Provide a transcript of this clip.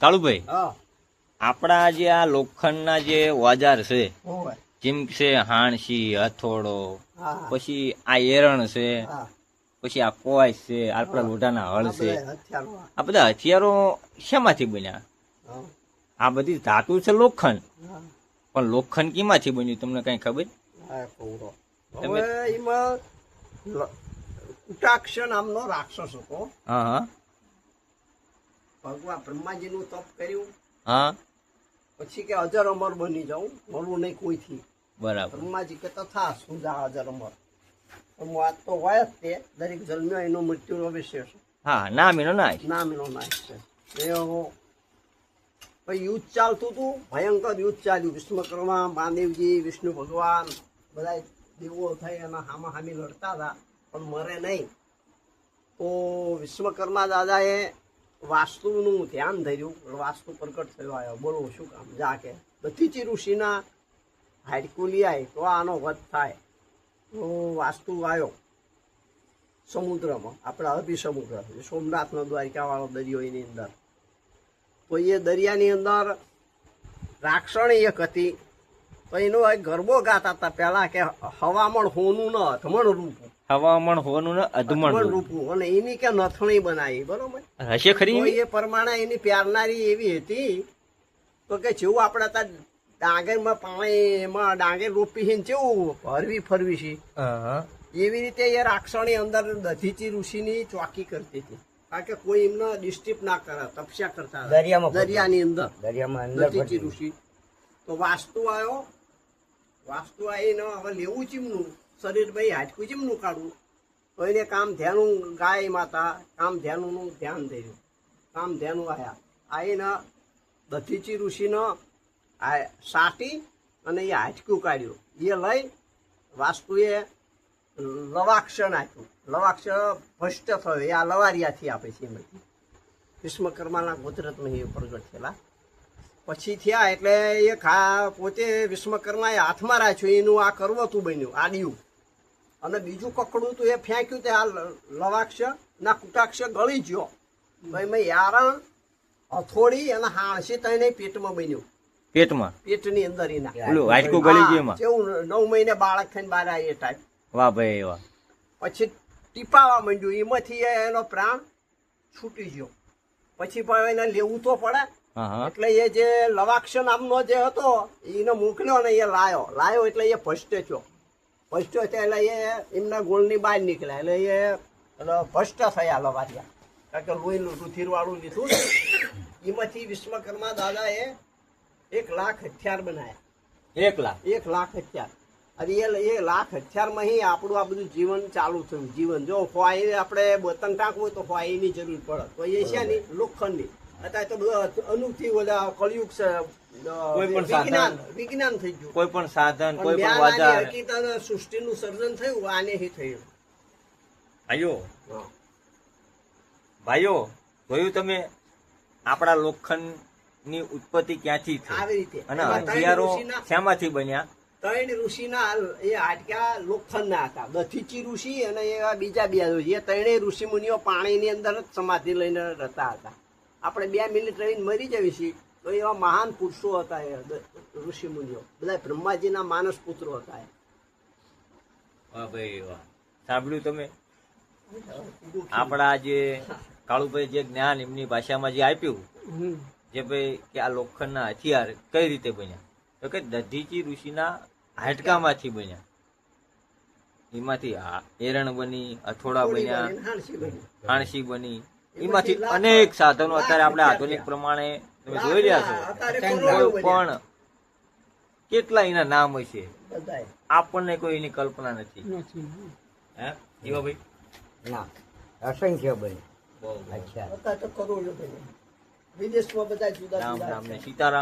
કાળુભાઈ, આપણા જે આ લોખંડના જે ઓજાર છે, જેમ છે હાણસી, હથોડો, પછી આ એરણ છે, પછી આ કોઈસ છે, આપણા લોઢાના હળ છે, આ બધા હથિયારો શેમાંથી બન્યા? આ બધી ધાતુ છે લોખંડ, પણ લોખંડ કીમાંથી બન્યું તમને કઈ ખબર? એમાં કુટાક્ષ નામનો રાક્ષસ હતો. ભગવાન બ્રહ્માજી નું તપ કર્યું. પછી કે અજર અમર બની જાઉં, મળવું નહીં કોઈથી. બરાબર. બ્રહ્માજી કે તથા સુજા અજર અમર. વાત તો હોય જ તે, દરેક જન્મ્યો એનું મૃત્યુ અવશ્ય છે. નામ એનો નાશ છે. યુદ્ધ ચાલતું હતું, ભયંકર યુદ્ધ ચાલ્યું. વિશ્વકર્મા, મહાદેવજી, વિષ્ણુ ભગવાન બધા દેવો થઈ અને હામા હામી લડતા હતા, પણ મરે નહીં. તો વિશ્વકર્મા દાદાએ વાસ્તુનું ધ્યાન ધર્યું, વાસ્તુ પ્રગટ થયો આવ્યો. બોલો શું કામ? જા કે દધીચી ઋષિના હાડકું લઈ આવે તો આનો વધ થાય. તો વાસ્તુ આવ્યો સમુદ્રમાં, આપણા અરબી સમુદ્ર, સોમનાથનો દ્વારિકા વાળો દરિયો, એની અંદર. તો એ દરિયાની અંદર રાક્ષણી એક હતી. તો એનો એક ગરબો ગાતા હતા પેલા કે હવામણ હોનું ન અધમણ રૂપું. હવામણ હોનું ને અધમણ રૂપું. અને એની કે નથણી બનાવી. બરોબર હશે ખરી. એ પ્રમાણે એની પ્યારનારી એવી હતી. તો કે જેવું આપણે ત્યાં ડાંગરમાં પાણી એમાં ડાંગર રોપી કેવું હરવી ફરવી છે, એવી રીતે એ રાક્ષણી અંદર દધીચી ઋષિની ચોકી કરતી હતી. કારણ કે કોઈ એમને ડિસ્ટર્બ ના કરે, તપસ્યા કરતા દરિયાની અંદર દધીચી ઋષિ. તો વાસ્તુ આવ્યો. વાસ્તુ આવીને હવે લેવું ચીમનું શરીર ભાઈ હાડકું ચીમનું કાઢવું. તો એને કામ ધ્યાનું ગાય માતા કામ ધ્યાનનું ધ્યાન થયું. કામ ધ્યાનું આવ્યા. આવીને દધીચી ઋષિનો સાટી અને એ હાડકું કાઢ્યું. એ લઈ વાસ્તુએ લવાક્ષ નાખ્યું. લવાક્ષ ભ્રષ્ટ થયો. એ આ લવારિયાથી આપે છે. એમાંથી વિશ્વકર્માના ગોત્રત્માં એ પ્રગટ થયેલા. પછી થયા એટલે એ પોતે વિશ્વકર્માએ હાથમાં રાખ્યું. એનું આ કરવતું બન્યું આડિયું. અને બીજું કકડું તો એ ફેંક્યું તે આ લવાક્ષ ના કુટાક્ષ ગળી ગયો. ભાઈ મેં યારણ હથોડી અને હાણસી તઈને પેટમાં બન્યું. પેટની અંદર એના કેવું 9 મહિને બાળક થઈને બહાર આવી એ ટાઈપ. વાહ ભાઈ વાહ. પછી ટીપાવા માંડ્યું. એમાંથી એનો પ્રાણ છૂટી ગયો. પછી પણ એને લેવું તો પડે. એટલે એ જે લવાક્ષ નામનો જે હતો એને મોકલ્યો ને એ લાયો એટલે એ ભ્રષ્ટ થયો. ભ્રષ્ટ થયા એટલે એ એમના ગોળની બહાર નીકળ્યા. એટલે એ ભ્રષ્ટ થયા લવારિયા. કારણ કે લોહી રુધિર વાળું લીધું. એમાંથી વિશ્વકર્મા દાદાએ 1 લાખ હથિયાર બનાવ્યા. 1 લાખ હથિયાર. અને એ લાખ હથિયારમાં આપણું આ બધું જીવન ચાલુ થયું. જીવન જો ફોઈ આપણે બતન ટાંકવું હોય તો ફોઈની જરૂર પડે. તો એ છે ને લોખંડની. અત્યારે તો બધું અનુથી ઓલા કળિયુગ છે. વિજ્ઞાન થઈ ગયું. કોઈ પણ સાધન, કોઈ પણ ઓજાર, હકીકત સૃષ્ટિનું સર્જન થયું. આને થયું. ભાઈઓ જોયું તમે આપણા લોખંડ ની ઉત્પત્તિ ક્યાંથી થઈ? આવી રીતે. અને હથિયારો શેમાંથી બન્યા? 3 ઋષિના એ હાડકા લોખંડના હતા. દધીચી ઋષિ અને એવા બીજા 2 ઋષિ. એ 3 ઋષિ મુનિઓ પાણીની અંદર જ સમાધિ લઈને રહેતા હતા. આપણે 2 મિનિટ રહીને મરી જવી છીએ. તો એવા મહાન પુરુષો હતા એ ઋષિ મુનિઓ. બધા બ્રહ્માજીના માનસ પુત્રો હતા. વાહ ભાઈ વાહ. સાંભળ્યું તમે? આપણા જે કાળુભાઈ જે જ્ઞાન એમની ભાષામાં જે આપ્યું, જે ભાઈ કે આ લોખંડના હથિયાર કઈ રીતે બન્યા, તો કે દધીચી ઋષિના હાડકામાંથી બન્યા. એમાંથી એરણ બની, હથોડા બન્યા, હાણસી બની. એમાંથી અનેક સાધનો અત્યારે આપણે આધુનિક પ્રમાણે તમે જોઈ રહ્યા છો. પણ કેટલા એના નામ હશે આપણને કોઈ એની કલ્પના નથી. હે જીવાભાઈ? ના, અસંખ્ય બને. વિદેશમાં બધા જુદા રામ રામ ને સીતારામ.